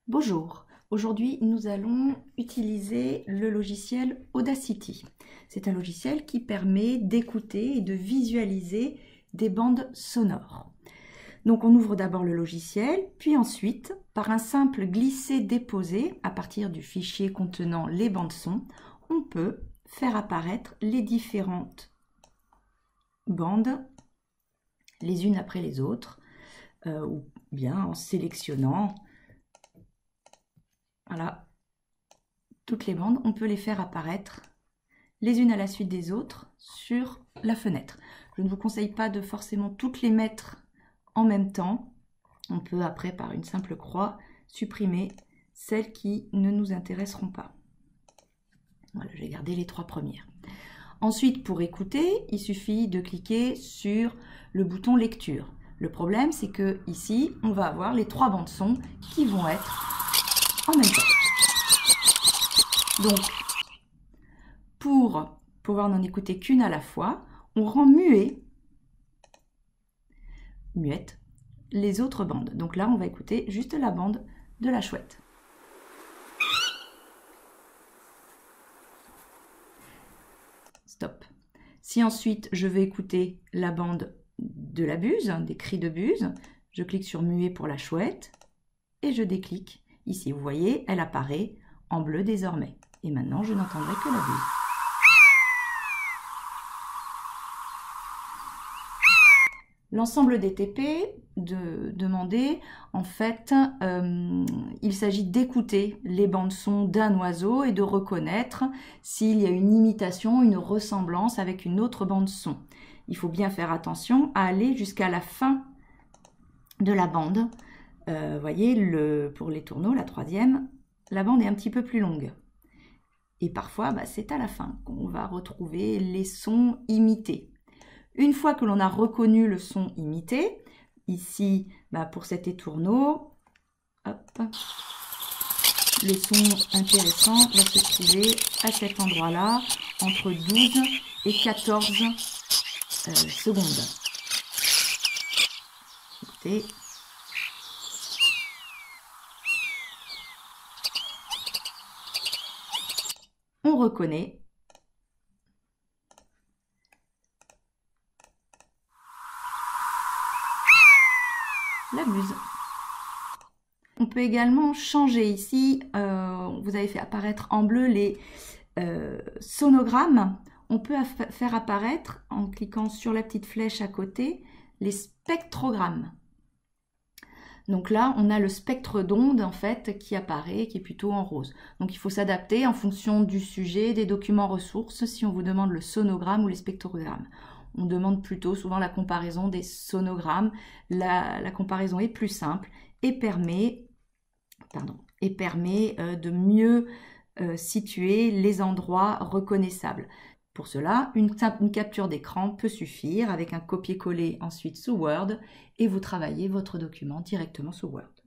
Bonjour, aujourd'hui nous allons utiliser le logiciel Audacity. C'est un logiciel qui permet d'écouter et de visualiser des bandes sonores. Donc on ouvre d'abord le logiciel, puis ensuite, par un simple glisser-déposer, à partir du fichier contenant les bandes son, on peut faire apparaître les différentes bandes les unes après les autres, ou bien en sélectionnant voilà, toutes les bandes, on peut les faire apparaître les unes à la suite des autres sur la fenêtre. Je ne vous conseille pas de forcément toutes les mettre en même temps. On peut après, par une simple croix, supprimer celles qui ne nous intéresseront pas. Voilà, j'ai gardé les trois premières. Ensuite, pour écouter, il suffit de cliquer sur le bouton lecture. Le problème, c'est que ici, on va avoir les trois bandes son qui vont être en même temps. Donc, pour pouvoir n'en écouter qu'une à la fois, on rend muette les autres bandes. Donc là, on va écouter juste la bande de la chouette. Stop. Si ensuite je veux écouter la bande de la buse, des cris de buse, je clique sur muet pour la chouette et je déclique. Ici, vous voyez, elle apparaît en bleu désormais. Et maintenant, je n'entendrai que la buse. L'ensemble des TP demandés, en fait, il s'agit d'écouter les bandes son d'un oiseau et de reconnaître s'il y a une imitation, une ressemblance avec une autre bande son. Il faut bien faire attention à aller jusqu'à la fin de la bande. Voyez, pour les tourneaux, la troisième, la bande est un petit peu plus longue. Et parfois, c'est à la fin qu'on va retrouver les sons imités. Une fois que l'on a reconnu le son imité, ici, pour cet étourneau, hop, le son intéressant va se trouver à cet endroit-là, entre 12 et 14 secondes. Écoutez. On reconnaît la buse. On peut également changer ici, vous avez fait apparaître en bleu les sonogrammes. On peut faire apparaître, en cliquant sur la petite flèche à côté, les spectrogrammes. Donc là, on a le spectre d'onde en fait qui apparaît, qui est plutôt en rose. Donc il faut s'adapter en fonction du sujet, des documents ressources, si on vous demande le sonogramme ou les spectrogrammes. On demande plutôt souvent la comparaison des sonogrammes. La comparaison est plus simple et permet de mieux situer les endroits reconnaissables. Pour cela, une capture d'écran peut suffire avec un copier-coller ensuite sous Word et vous travaillez votre document directement sous Word.